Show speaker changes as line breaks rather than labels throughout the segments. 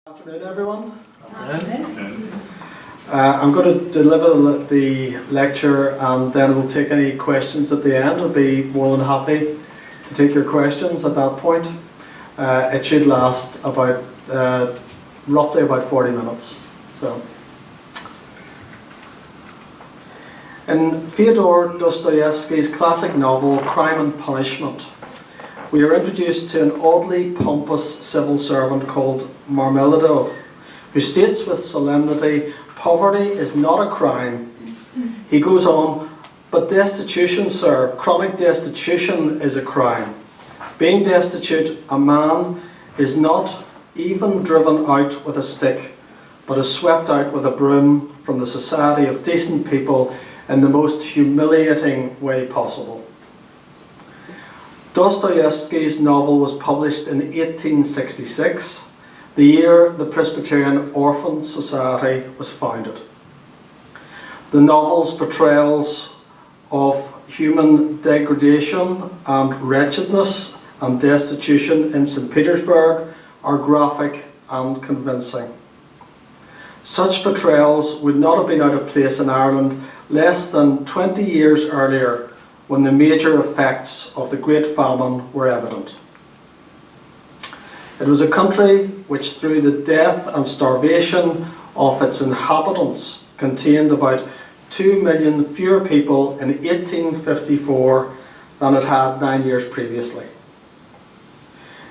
Good afternoon, everyone.
Afternoon.
I'm going to deliver the lecture and then we'll take any questions at the end. I'll be more than happy to take your questions at that point. It should last about roughly about 40 minutes. In Fyodor Dostoevsky's classic novel Crime and Punishment, we are introduced to an oddly pompous civil servant called Marmeladov, who states with solemnity, "Poverty is not a crime." He goes on, "But destitution, sir, chronic destitution is a crime. Being destitute, a man is not even driven out with a stick, but is swept out with a broom from the society of decent people in the most humiliating way possible." Dostoevsky's novel was published in 1866, the year the Presbyterian Orphan Society was founded. The novel's portrayals of human degradation and wretchedness and destitution in St. Petersburg are graphic and convincing. Such portrayals would not have been out of place in Ireland less than 20 years earlier, when the major effects of the Great Famine were evident. It was a country which, through the death and starvation of its inhabitants, contained about 2 million fewer people in 1854 than it had 9 years previously.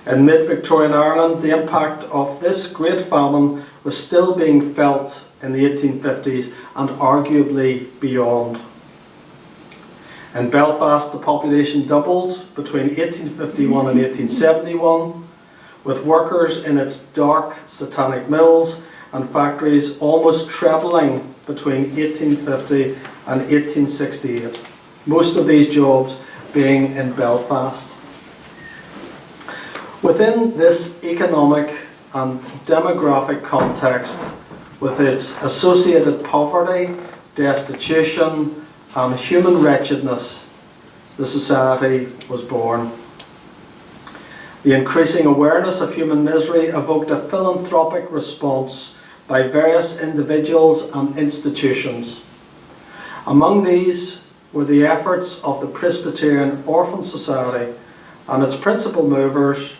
In mid-Victorian Ireland, the impact of this Great Famine was still being felt in the 1850s and arguably beyond. In Belfast, the population doubled between 1851 and 1871, with workers in its dark satanic mills and factories almost trebling between 1850 and 1868, most of these jobs being in Belfast. Within this economic and demographic context, with its associated poverty, destitution, and human wretchedness, the society was born. The increasing awareness of human misery evoked a philanthropic response by various individuals and institutions. Among these were the efforts of the Presbyterian Orphan Society and its principal movers,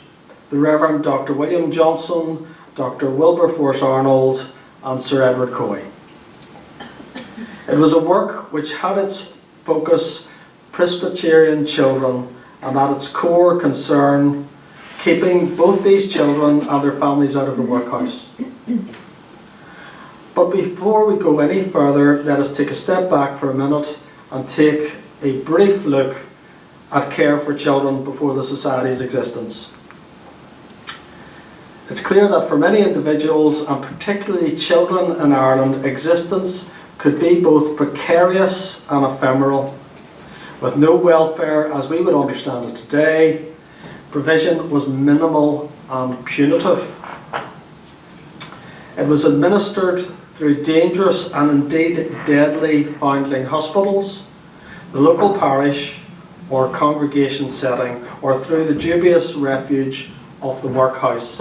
the Reverend Dr. William Johnson, Dr. Wilberforce Arnold, and Sir Edward Coe. It was a work which had its focus Presbyterian children and at its core concern keeping both these children and their families out of the workhouse. But before we go any further, let us take a step back for a minute and take a brief look at care for children before the Society's existence. It's clear that for many individuals, and particularly children in Ireland, existence could be both precarious and ephemeral. With no welfare as we would understand it today, provision was minimal and punitive. It was administered through dangerous and indeed deadly foundling hospitals, the local parish or congregation setting, or through the dubious refuge of the workhouse.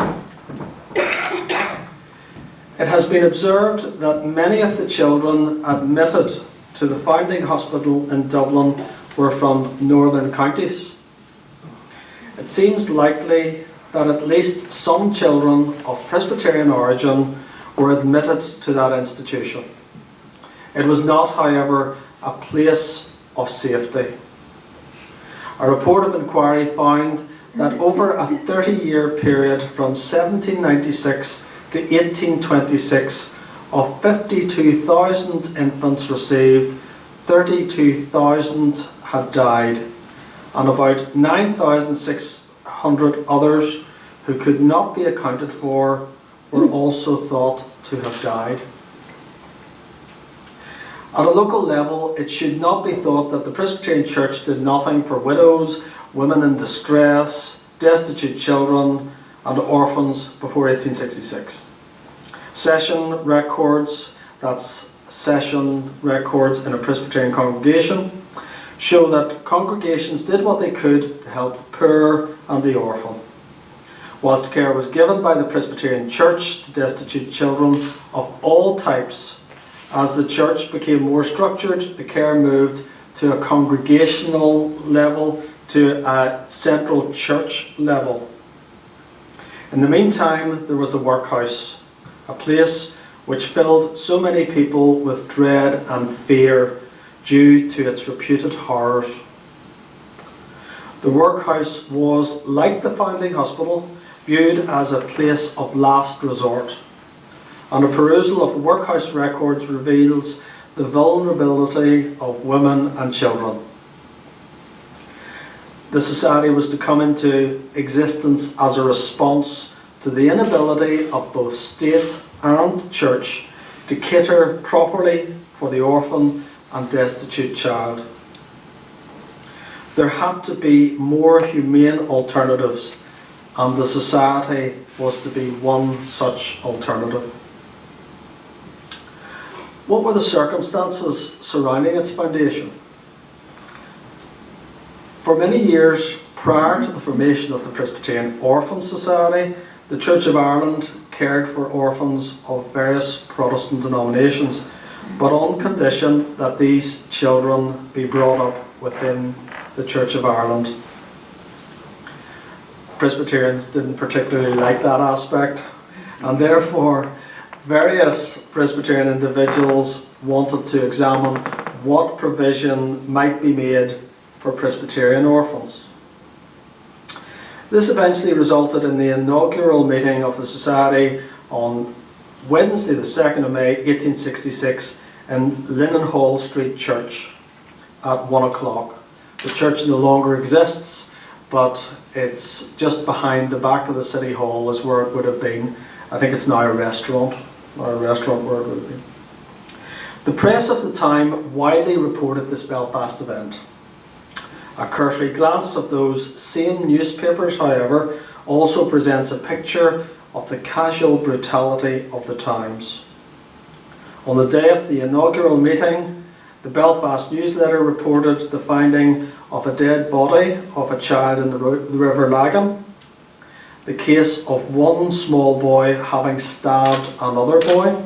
It has been observed that many of the children admitted to the foundling hospital in Dublin were from northern counties. It seems likely that at least some children of Presbyterian origin were admitted to that institution. It was not, however, a place of safety. A report of inquiry found that over a 30-year period from 1796 to 1826, of 52,000 infants received, 32,000 had died, and about 9,600 others who could not be accounted for were also thought to have died. At a local level, it should not be thought that the Presbyterian Church did nothing for widows, women in distress, destitute children, and orphans before 1866. Session records, that's session records in a Presbyterian congregation, show that congregations did what they could to help the poor and the orphan. Whilst care was given by the Presbyterian Church to destitute children of all types, as the church became more structured, the care moved to a congregational level, to a central church level. In the meantime, there was the workhouse, a place which filled so many people with dread and fear due to its reputed horrors. The workhouse was, like the Foundling Hospital, viewed as a place of last resort, and a perusal of the workhouse records reveals the vulnerability of women and children. The society was to come into existence as a response to the inability of both state and church to cater properly for the orphan and destitute child. There had to be more humane alternatives, and the society was to be one such alternative. What were the circumstances surrounding its foundation? For many years prior to the formation of the Presbyterian Orphan Society, the Church of Ireland cared for orphans of various Protestant denominations, but on condition that these children be brought up within the Church of Ireland. Presbyterians didn't particularly like that aspect, and therefore various Presbyterian individuals wanted to examine what provision might be made for Presbyterian orphans. This eventually resulted in the inaugural meeting of the Society on Wednesday the 2nd of May 1866 in Linenhall Street Church at 1 o'clock. The church no longer exists, but it's just behind the back of the City Hall is where it would have been. I think it's now a restaurant, or a restaurant where it would have been. The press of the time widely reported this Belfast event. A cursory glance of those same newspapers, however, also presents a picture of the casual brutality of the times. On the day of the inaugural meeting, the Belfast newsletter reported the finding of a dead body of a child in the River Lagan, the case of one small boy having stabbed another boy,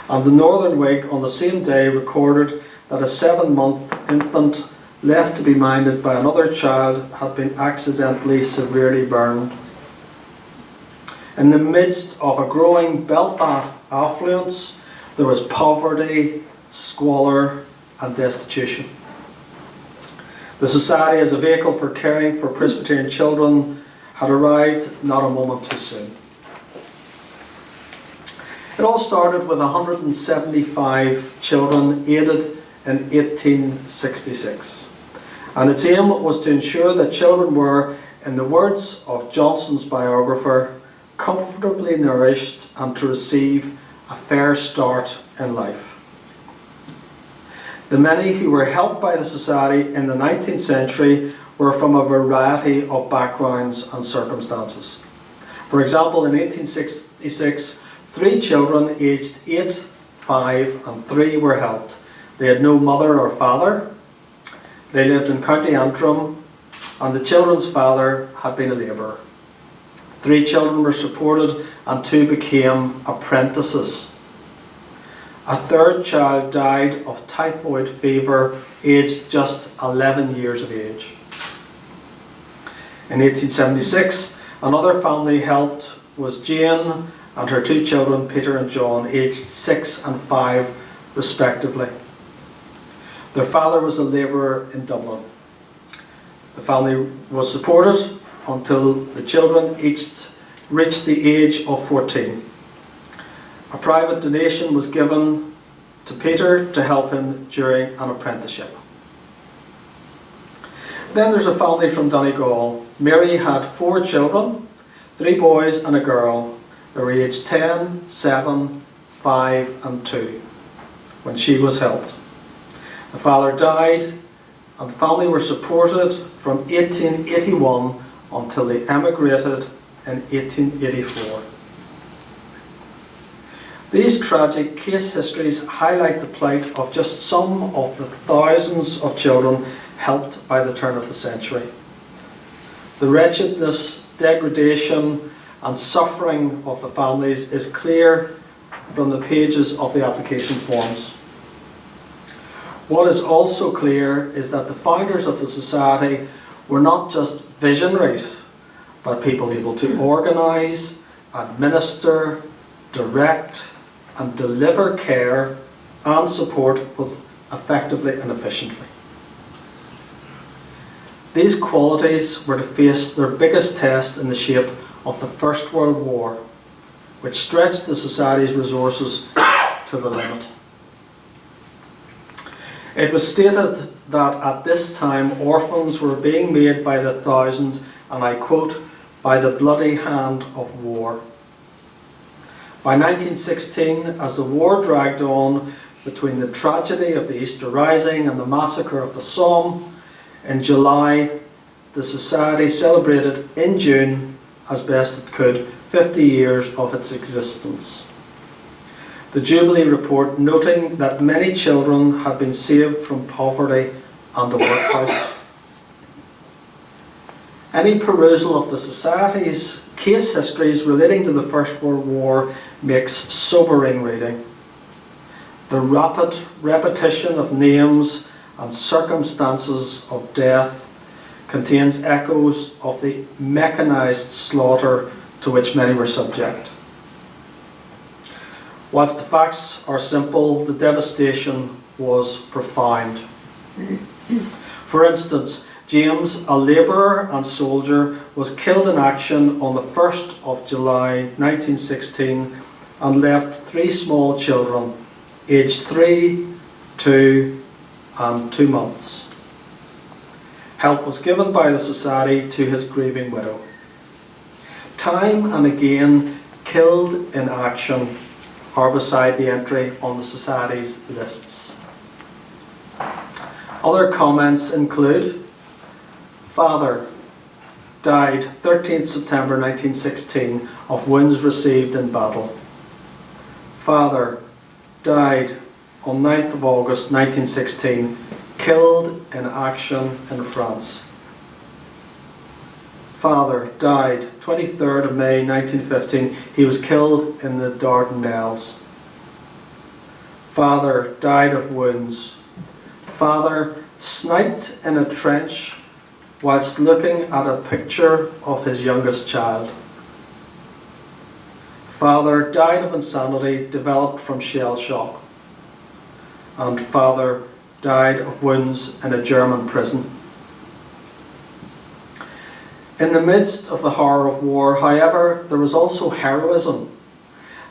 and the Northern Whig on the same day recorded that a 7-month infant left to be minded by another child had been accidentally severely burned. In the midst of a growing Belfast affluence, there was poverty, squalor and destitution. The Society, as a vehicle for caring for Presbyterian children, had arrived not a moment too soon. It all started with 175 children aided in 1866. And its aim was to ensure that children were, in the words of Johnson's biographer, comfortably nourished and to receive a fair start in life. The many who were helped by the Society in the 19th century were from a variety of backgrounds and circumstances. For example, in 1866, 3 children aged 8, 5 and 3 were helped. They had no mother or father. They lived in County Antrim, and the children's father had been a labourer. 3 children were supported and 2 became apprentices. A 3rd child died of typhoid fever, aged just 11 years of age. In 1876, another family helped was Jane and her 2 children, Peter and John, aged 6 and 5 respectively. Their father was a labourer in Dublin. The family was supported until the children each reached the age of 14. A private donation was given to Peter to help him during an apprenticeship. Then there's a family from Donegal. Mary had 4 children, 3 boys and a girl. They were aged 10, 7, 5 and 2 when she was helped. The father died and the family were supported from 1881 until they emigrated in 1884. These tragic case histories highlight the plight of just some of the thousands of children helped by the turn of the century. The wretchedness degradation and suffering of the families is clear from the pages of the application forms. What is also clear is that the founders of the society were not just visionaries, but people able to organise, administer, direct and deliver care and support both effectively and efficiently. These qualities were to face their biggest test in the shape of the First World War, which stretched the society's resources to the limit. It was stated that at this time orphans were being made by the thousand, and I quote, by the bloody hand of war. By 1916, as the war dragged on between the tragedy of the Easter Rising and the massacre of the Somme, in July, the Society celebrated in June, as best it could, 50 years of its existence. The Jubilee report noting that many children had been saved from poverty and the workhouse. Any perusal of the Society's case histories relating to the First World War makes sobering reading. The rapid repetition of names and circumstances of death contains echoes of the mechanised slaughter to which many were subject. Whilst the facts are simple, the devastation was profound. For instance, James, a labourer and soldier, was killed in action on the 1st of July 1916 and left 3 small children, aged 3, 2 and 2 months. Help was given by the Society to his grieving widow. Time and again, killed in action are beside the entry on the Society's lists. Other comments include: Father, died 13th September 1916 of wounds received in battle. Father, died on 9th of August 1916, killed in action in France. Father, died 23rd of May 1915, he was killed in the Dardanelles. Father, died of wounds. Father, sniped in a trench whilst looking at a picture of his youngest child. Father, died of insanity developed from shell shock. And father, died of wounds in a German prison. In the midst of the horror of war, however, there was also heroism.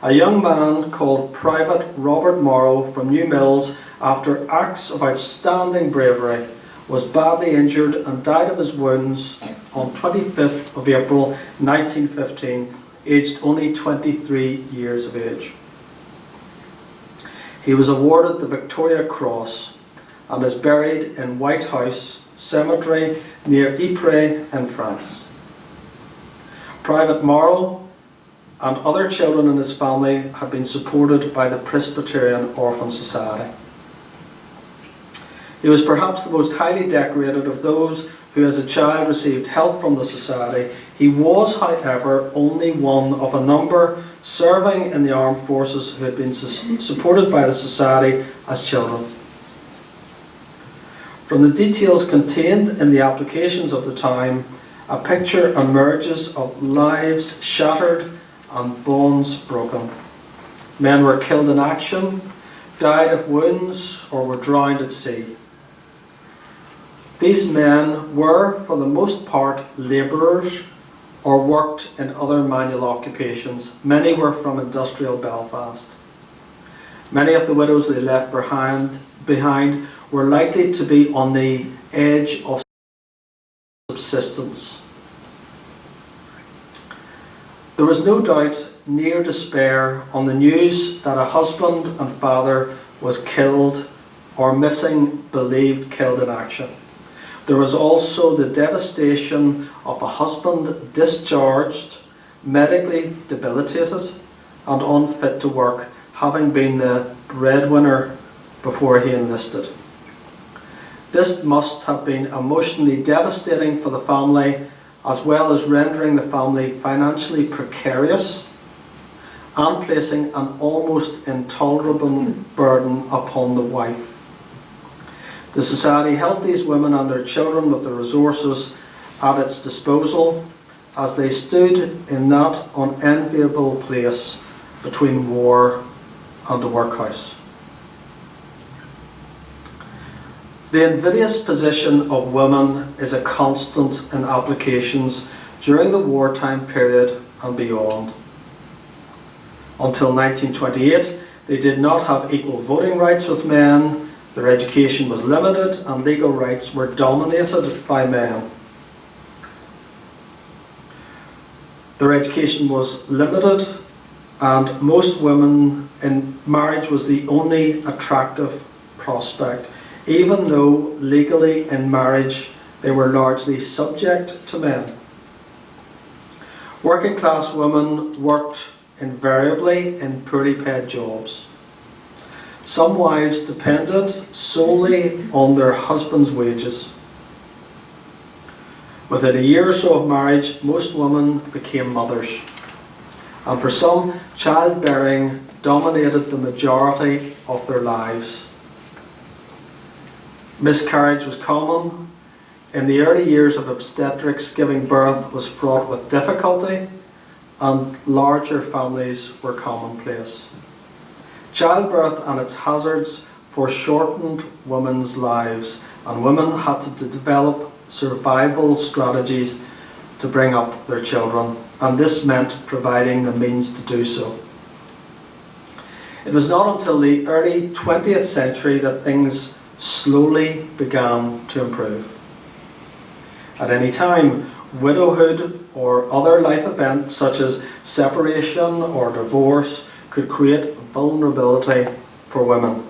A young man called Private Robert Morrow from New Mills, after acts of outstanding bravery, was badly injured and died of his wounds on 25th of April 1915, aged only 23 years of age. He was awarded the Victoria Cross and is buried in White House Cemetery near Ypres in France. Private Morrow and other children in his family have been supported by the Presbyterian Orphan Society. He was perhaps the most highly decorated of those who as a child received help from the Society. He was, however, only one of a number serving in the armed forces who had been supported by the Society as children. From the details contained in the applications of the time, a picture emerges of lives shattered and bonds broken. Men were killed in action, died of wounds, or were drowned at sea. These men were, for the most part, labourers or worked in other manual occupations. Many were from industrial Belfast. Many of the widows they left behind were likely to be on the edge of subsistence. There was no doubt near despair on the news that a husband and father was killed or missing, believed killed in action. There was also the devastation of a husband discharged, medically debilitated and unfit to work, having been the breadwinner before he enlisted. This must have been emotionally devastating for the family as well as rendering the family financially precarious and placing an almost intolerable burden upon the wife. The society helped these women and their children with the resources at its disposal as they stood in that unenviable place between war and the workhouse. The invidious position of women is a constant in applications during the wartime period and beyond. Until 1928, they did not have equal voting rights with men, their education was limited, and legal rights were dominated by men. Their education was limited, and most women in marriage was the only attractive prospect, even though legally in marriage they were largely subject to men. Working class women worked invariably in poorly paid jobs. Some wives depended solely on their husband's wages. Within a year or so of marriage, most women became mothers, and for some, childbearing dominated the majority of their lives. Miscarriage was common. In the early years of obstetrics, giving birth was fraught with difficulty, and larger families were commonplace. Childbirth and its hazards foreshortened women's lives, and women had to develop survival strategies to bring up their children, and this meant providing the means to do so. It was not until the early 20th century that things slowly began to improve. At any time, widowhood or other life events such as separation or divorce could create vulnerability for women.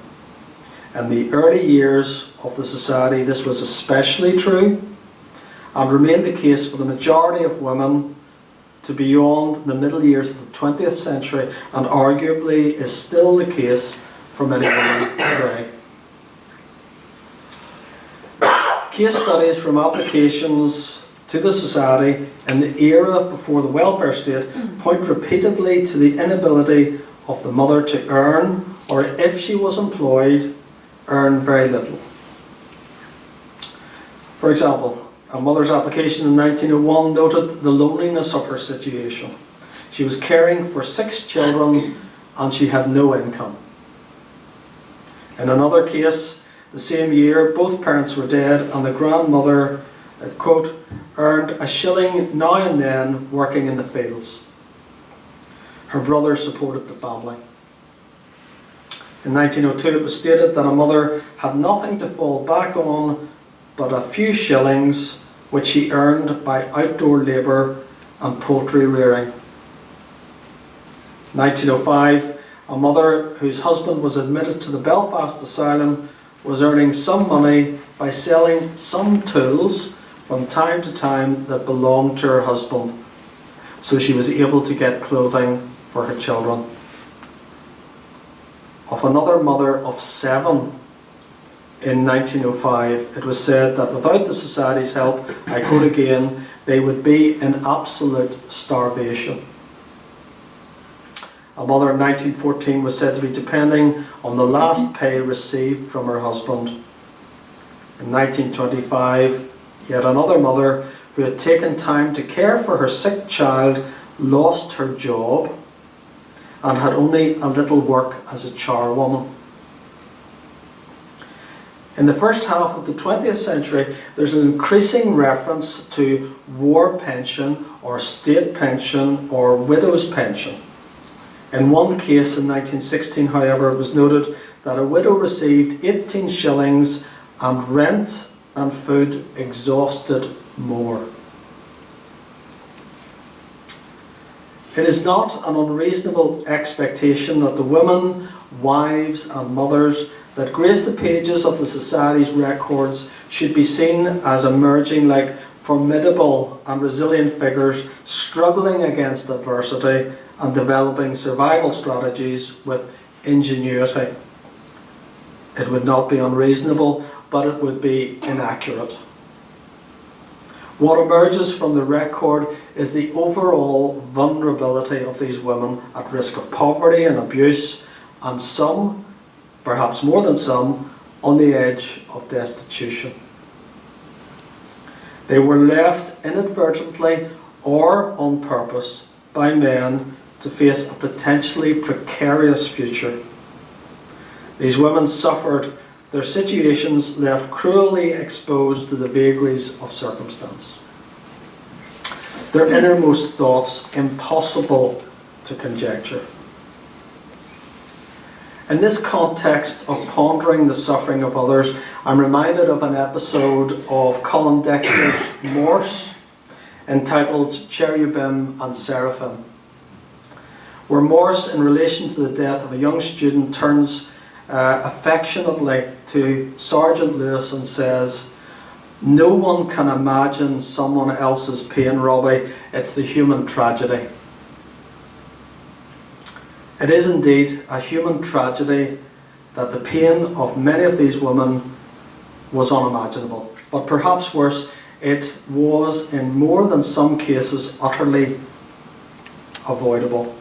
In the early years of the society, this was especially true and remained the case for the majority of women to beyond the middle years of the 20th century, and arguably is still the case for many women today. Case studies from applications to the society in the era before the welfare state point repeatedly to the inability of the mother to earn, or if she was employed, earn very little. For example, a mother's application in 1901 noted the loneliness of her situation. She was caring for 6 children and she had no income. In another case, the same year, both parents were dead and the grandmother, quote, earned a shilling now and then working in the fields. Her brother supported the family. In 1902, it was stated that a mother had nothing to fall back on but a few shillings which she earned by outdoor labour and poultry rearing. 1905, a mother whose husband was admitted to the Belfast Asylum was earning some money by selling some tools from time to time that belonged to her husband, so she was able to get clothing for her children. Of another mother of 7 in 1905, it was said that without the Society's help, I quote again, they would be in absolute starvation. A mother in 1914 was said to be depending on the last pay received from her husband. In 1925, yet another mother who had taken time to care for her sick child lost her job and had only a little work as a charwoman. In the first half of the 20th century, there's an increasing reference to war pension or state pension or widow's pension. In one case in 1916, however, it was noted that a widow received 18 shillings and rent and food exhausted more. It is not an unreasonable expectation that the women, wives and mothers that grace the pages of the Society's records should be seen as emerging like formidable and resilient figures struggling against adversity and developing survival strategies with ingenuity. It would not be unreasonable, but it would be inaccurate. What emerges from the record is the overall vulnerability of these women at risk of poverty and abuse, and some, perhaps more than some, on the edge of destitution. They were left inadvertently or on purpose by men to face a potentially precarious future. These women suffered, their situations left cruelly exposed to the vagaries of circumstance. Their innermost thoughts impossible to conjecture. In this context of pondering the suffering of others, I'm reminded of an episode of Colin Dexter's Morse entitled Cherubim and Seraphim, where Morse, in relation to the death of a young student, turns affectionately to Sergeant Lewis and says, "No one can imagine someone else's pain, Robbie. It's the human tragedy." It is indeed a human tragedy that the pain of many of these women was unimaginable. But perhaps worse, it was in more than some cases utterly avoidable.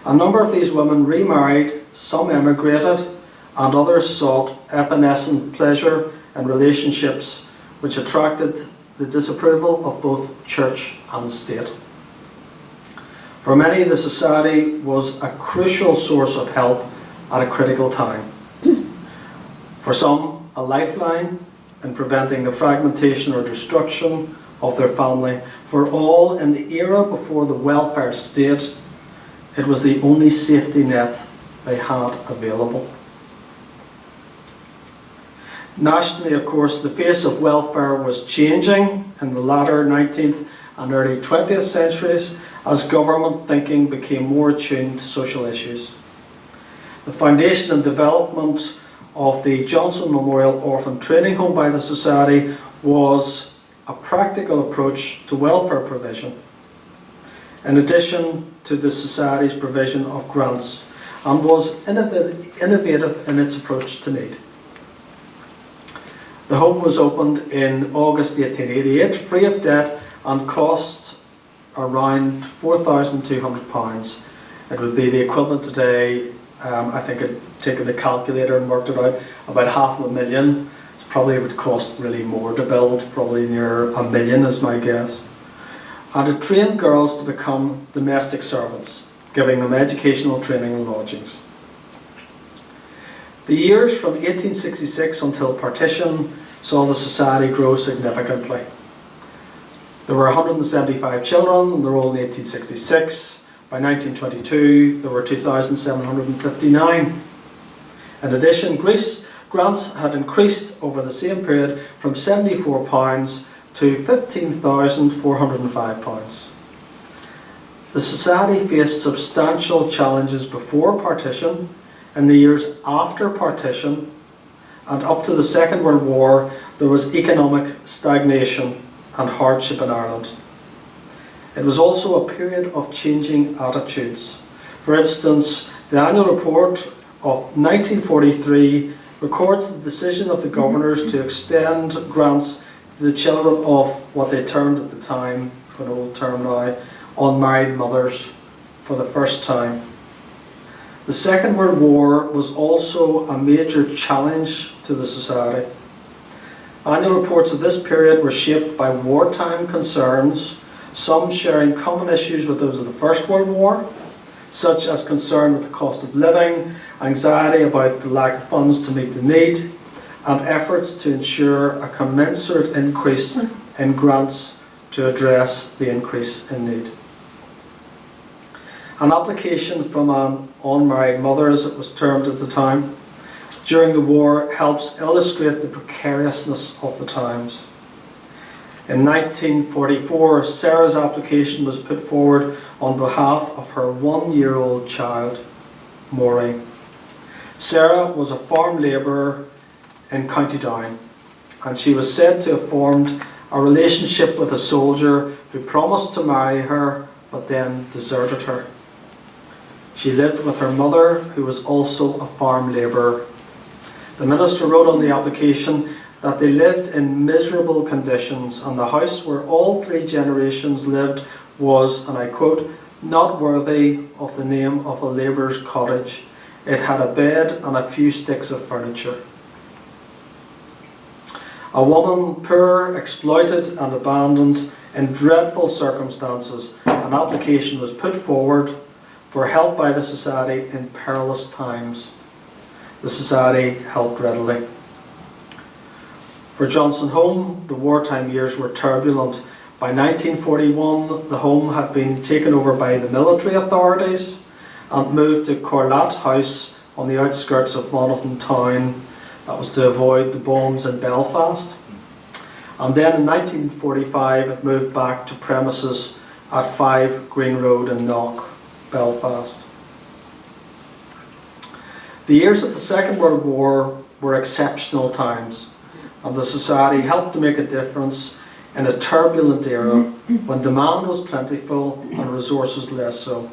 A number of these women remarried, some emigrated, and others sought evanescent pleasure in relationships which attracted the disapproval of both church and state. For many, the society was a crucial source of help at a critical time. For some, a lifeline in preventing the fragmentation or destruction of their family. For all, in the era before the welfare state, it was the only safety net they had available. Nationally, of course, the face of welfare was changing in the latter 19th and early 20th centuries as government thinking became more attuned to social issues. The foundation and development of the Johnson Memorial Orphan Training Home by the Society was a practical approach to welfare provision, in addition to the Society's provision of grants, and was innovative in its approach to need. The home was opened in August 1888, free of debt, and cost around £4,200. It would be the equivalent today, I think I'd taken the calculator and worked it out, about £500,000. It probably would cost really more to build, probably near £1 million is my guess. And it trained girls to become domestic servants, giving them educational training and lodgings. The years from 1866 until partition saw the society grow significantly. There were 175 children enrolled in 1866. By 1922, there were 2,759. In addition, grants had increased over the same period from £74 to £15,405. The society faced substantial challenges before partition. In the years after partition and up to the Second World War, there was economic stagnation and hardship in Ireland. It was also a period of changing attitudes. For instance, the annual report of 1943 records the decision of the governors to extend grants to the children of what they termed at the time, an old term now, unmarried mothers for the first time. The Second World War was also a major challenge to the society. Annual reports of this period were shaped by wartime concerns, some sharing common issues with those of the First World War, such as concern with the cost of living, anxiety about the lack of funds to meet the need, and efforts to ensure a commensurate increase in grants to address the increase in need. An application from an unmarried mother, as it was termed at the time, during the war helps illustrate the precariousness of the times. In 1944, Sarah's application was put forward on behalf of her 1-year-old child, Maureen. Sarah was a farm labourer in County Down, and she was said to have formed a relationship with a soldier who promised to marry her but then deserted her. She lived with her mother, who was also a farm labourer. The minister wrote on the application that they lived in miserable conditions, and the house where all three generations lived was, and I quote, "not worthy of the name of a labourer's cottage. It had a bed and a few sticks of furniture." A woman, poor, exploited and abandoned in dreadful circumstances, an application was put forward for help by the society in perilous times. The society helped readily. For Johnson Home, the wartime years were turbulent. By 1941, the home had been taken over by the military authorities and moved to Corlat House on the outskirts of Monaghan town. That was to avoid the bombs in Belfast. And then in 1945, it moved back to premises at 5 Green Road in Knock, Belfast. The years of the Second World War were exceptional times, and the society helped to make a difference in a turbulent era when demand was plentiful and resources less so.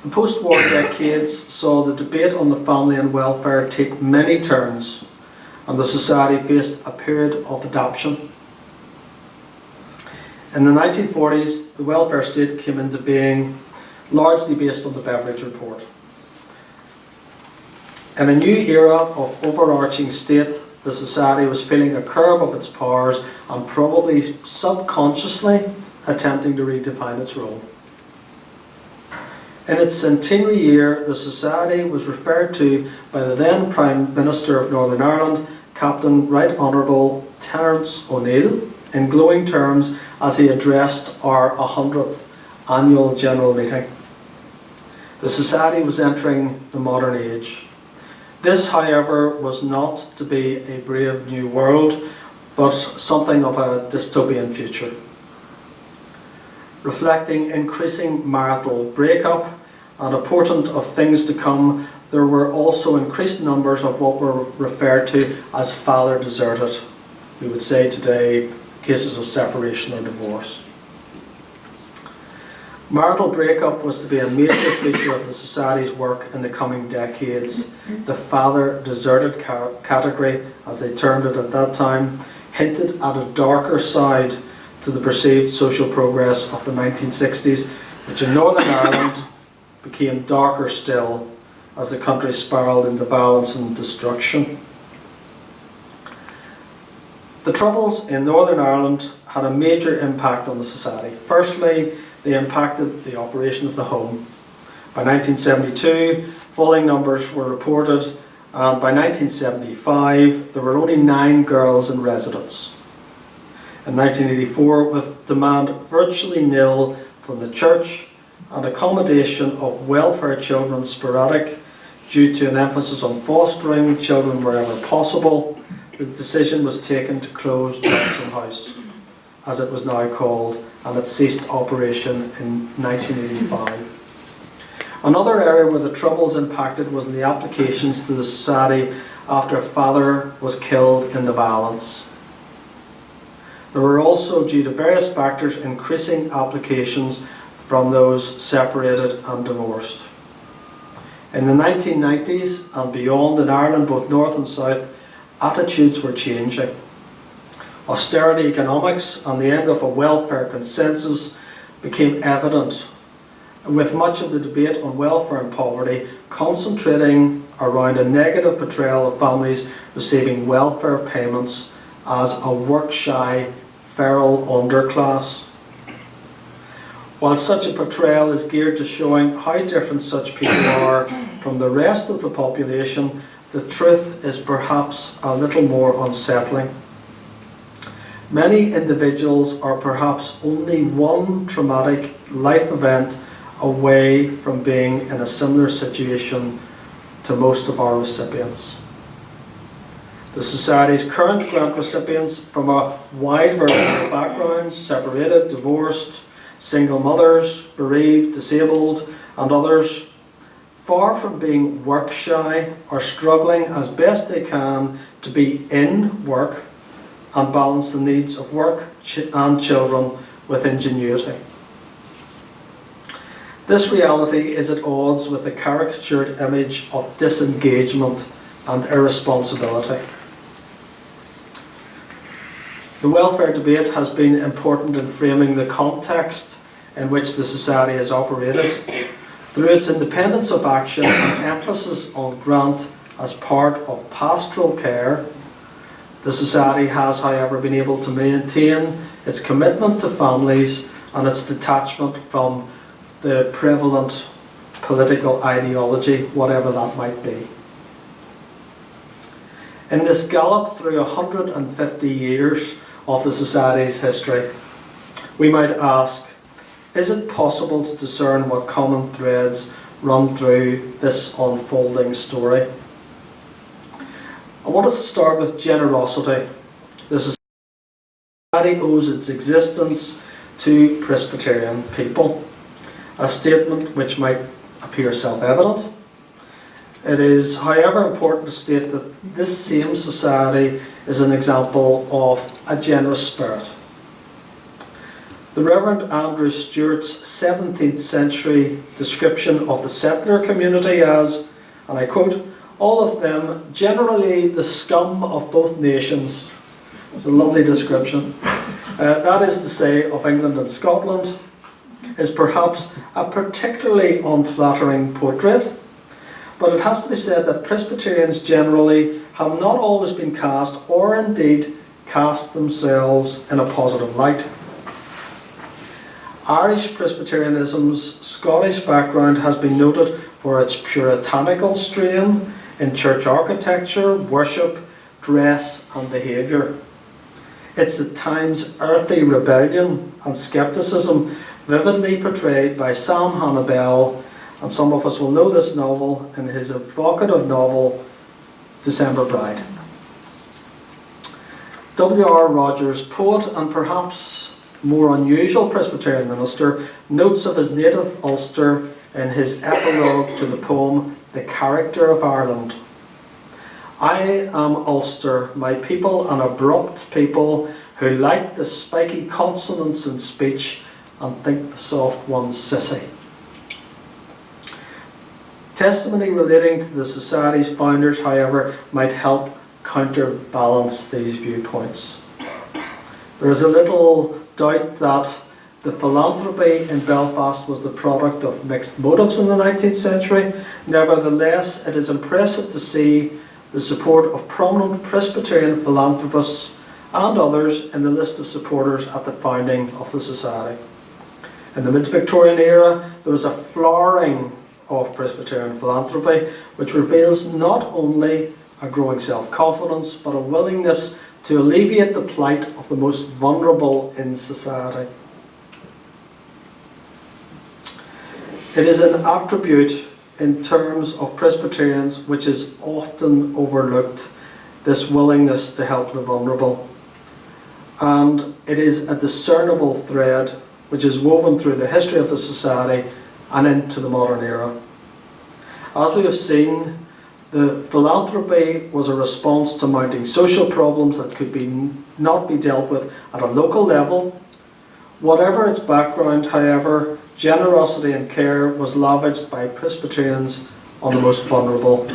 The post-war decades saw the debate on the family and welfare take many turns, and the society faced a period of adaptation. In the 1940s, the welfare state came into being largely based on the Beveridge Report. In a new era of overarching state, the society was feeling a curb of its powers and probably subconsciously attempting to redefine its role. In its centenary year, the society was referred to by the then Prime Minister of Northern Ireland, Captain Right Honourable Terence O'Neill, in glowing terms as he addressed our 100th annual general meeting. The society was entering the modern age. This, however, was not to be a brave new world, but something of a dystopian future. Reflecting increasing marital breakup and a portent of things to come, there were also increased numbers of what were referred to as father deserted. We would say today cases of separation or divorce. Marital breakup was to be a major feature of the society's work in the coming decades. The father deserted category, as they termed it at that time, hinted at a darker side to the perceived social progress of the 1960s, which in Northern Ireland became darker still as the country spiralled into violence and destruction. The Troubles in Northern Ireland had a major impact on the society. Firstly, they impacted the operation of the home. By 1972, falling numbers were reported, and by 1975, there were only 9 girls in residence. In 1984, with demand virtually nil from the church and accommodation of welfare children sporadic due to an emphasis on fostering children wherever possible, the decision was taken to close Johnson House, as it was now called, and it ceased operation in 1985. Another area where the Troubles impacted was in the applications to the society after a father was killed in the violence. There were also, due to various factors, increasing applications from those separated and divorced. In the 1990s and beyond in Ireland, both north and south, attitudes were changing. Austerity economics and the end of a welfare consensus became evident, with much of the debate on welfare and poverty concentrating around a negative portrayal of families receiving welfare payments as a work-shy, feral underclass. While such a portrayal is geared to showing how different such people are from the rest of the population, the truth is perhaps a little more unsettling. Many individuals are perhaps only one traumatic life event away from being in a similar situation to most of our recipients. The Society's current grant recipients from a wide variety of backgrounds, separated, divorced, single mothers, bereaved, disabled, and others, far from being work shy, are struggling as best they can to be in work and balance the needs of work and children with ingenuity. This reality is at odds with the caricatured image of disengagement and irresponsibility. The welfare debate has been important in framing the context in which the society has operated. Through its independence of action and emphasis on grant as part of pastoral care, the society has, however, been able to maintain its commitment to families and its detachment from the prevalent political ideology, whatever that might be. In this gallop through 150 years of the Society's history, we might ask, is it possible to discern what common threads run through this unfolding story? I want us to start with generosity. The Society owes its existence to Presbyterian people, a statement which might appear self-evident. It is, however, important to state that this same society is an example of a generous spirit. The Reverend Andrew Stewart's 17th century description of the settler community as, and I quote, "all of them generally the scum of both nations." It's a lovely description. That is to say, of England and Scotland, is perhaps a particularly unflattering portrait. But it has to be said that Presbyterians generally have not always been cast, or indeed cast themselves, in a positive light. Irish Presbyterianism's Scottish background has been noted for its puritanical strain in church architecture, worship, dress and behaviour. Its at times earthy rebellion and scepticism vividly portrayed by Sam Hannibal, and some of us will know this novel in his evocative novel December Bride. W.R. Rogers, poet and perhaps more unusual Presbyterian minister, notes of his native Ulster in his epilogue to the poem The Character of Ireland. "I am Ulster, my people an abrupt people who like the spiky consonants in speech and think the soft ones sissy." Testimony relating to the Society's founders, however, might help counterbalance these viewpoints. There is a little doubt that the philanthropy in Belfast was the product of mixed motives in the 19th century. Nevertheless, it is impressive to see the support of prominent Presbyterian philanthropists and others in the list of supporters at the founding of the Society. In the mid-Victorian era, there was a flowering of Presbyterian philanthropy, which reveals not only a growing self-confidence, but a willingness to alleviate the plight of the most vulnerable in society. It is an attribute in terms of Presbyterians which is often overlooked, this willingness to help the vulnerable. And it is a discernible thread which is woven through the history of the Society and into the modern era. As we have seen, the philanthropy was a response to mounting social problems that could not be dealt with at a local level. Whatever its background, however, generosity and care was lavished by Presbyterians on the most vulnerable.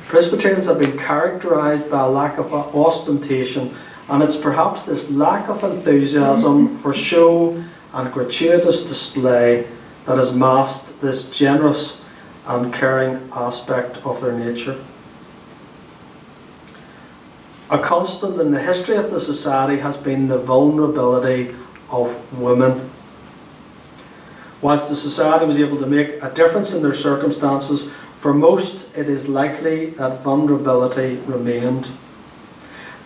Presbyterians have been characterised by a lack of ostentation, and it's perhaps this lack of enthusiasm for show and gratuitous display that has masked this generous and caring aspect of their nature. A constant in the history of the Society has been the vulnerability of women. Whilst the Society was able to make a difference in their circumstances, for most it is likely that vulnerability remained.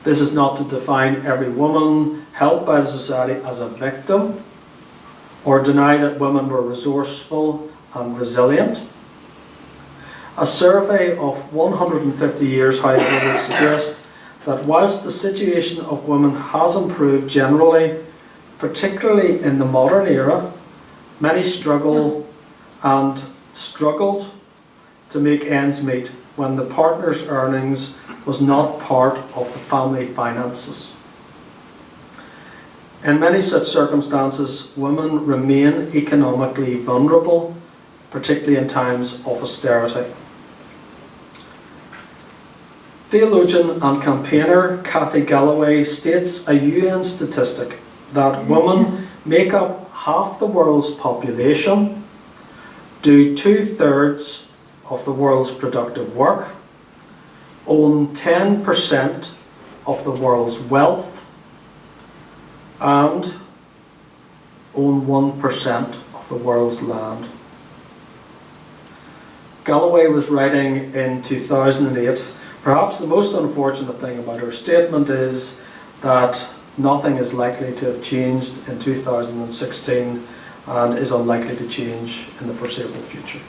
This is not to define every woman helped by the Society as a victim, or deny that women were resourceful and resilient. A survey of 150 years, however, would suggest that whilst the situation of women has improved generally, particularly in the modern era, many struggled to make ends meet when the partner's earnings was not part of the family finances. In many such circumstances, women remain economically vulnerable, particularly in times of austerity. Theologian and campaigner Kathy Galloway states a UN statistic that women make up half the world's population, do 2/3 of the world's productive work, own 10% of the world's wealth, and own 1% of the world's land. Galloway was writing in 2008. Perhaps the most unfortunate thing about her statement is that nothing is likely to have changed in 2016 and is unlikely to change in the foreseeable future.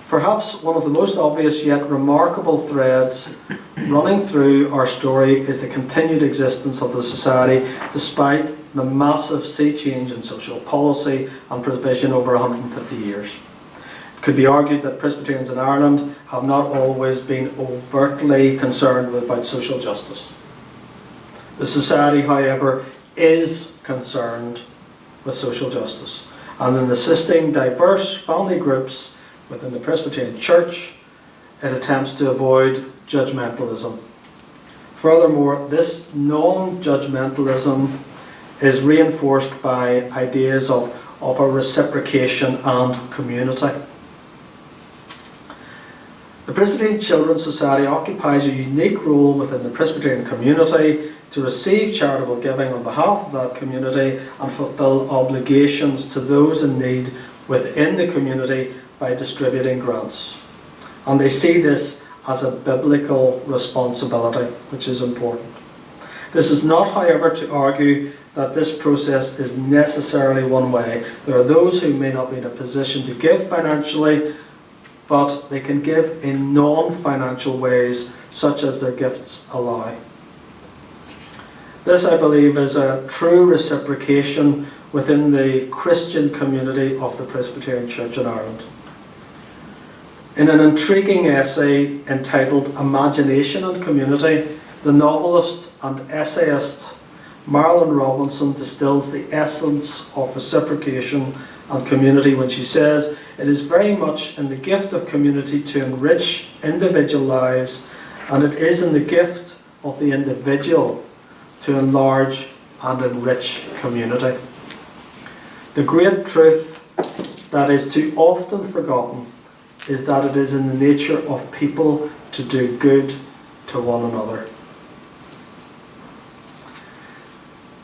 Perhaps one of the most obvious yet remarkable threads running through our story is the continued existence of the society despite the massive sea change in social policy and provision over 150 years. It could be argued that Presbyterians in Ireland have not always been overtly concerned about social justice. The society, however, is concerned with social justice, and in assisting diverse family groups within the Presbyterian Church, it attempts to avoid judgmentalism. Furthermore, this non-judgmentalism is reinforced by ideas of a reciprocation and community. The Presbyterian Children's Society occupies a unique role within the Presbyterian community to receive charitable giving on behalf of that community and fulfil obligations to those in need within the community by distributing grants. And they see this as a biblical responsibility, which is important. This is not, however, to argue that this process is necessarily one way. There are those who may not be in a position to give financially, but they can give in non-financial ways, such as their gifts allow. This, I believe, is a true reciprocation within the Christian community of the Presbyterian Church in Ireland. In an intriguing essay entitled Imagination and Community, the novelist and essayist Marilyn Robinson distills the essence of reciprocation and community when she says, "It is very much in the gift of community to enrich individual lives, and it is in the gift of the individual to enlarge and enrich community." The great truth that is too often forgotten is that it is in the nature of people to do good to one another.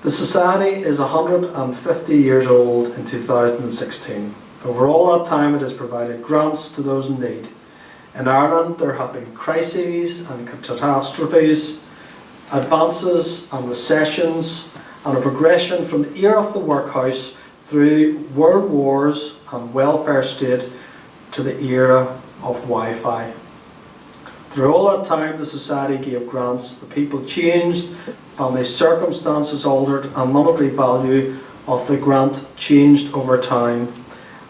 The Society is 150 years old in 2016. Over all that time it has provided grants to those in need. In Ireland there have been crises and catastrophes, advances and recessions, and a progression from the era of the workhouse through world wars and welfare state to the era of Wi-Fi. Through all that time the Society gave grants, the people changed, family circumstances altered, and monetary value of the grant changed over time,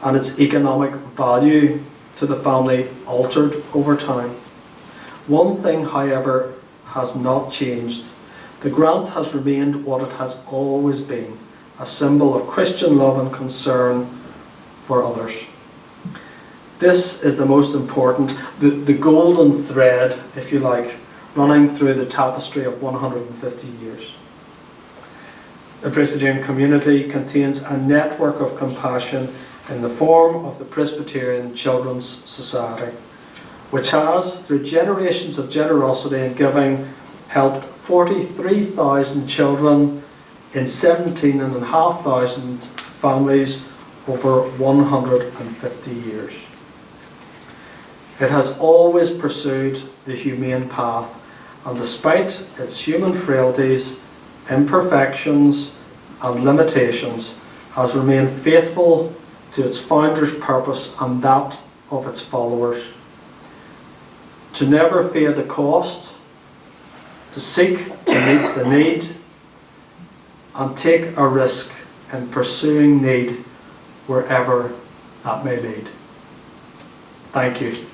and its economic value to the family altered over time. One thing, however, has not changed. The grant has remained what it has always been, a symbol of Christian love and concern for others. This is the most important, the golden thread, if you like, running through the tapestry of 150 years. The Presbyterian community contains a network of compassion in the form of the Presbyterian Children's Society, which has, through generations of generosity and giving, helped 43,000 children in 17,500 families over 150 years. It has always pursued the humane path, and despite its human frailties, imperfections and limitations, has remained faithful to its founder's purpose and that of its followers. To never fear the cost, to seek to meet the need, and take a risk in pursuing need wherever that may lead. Thank you.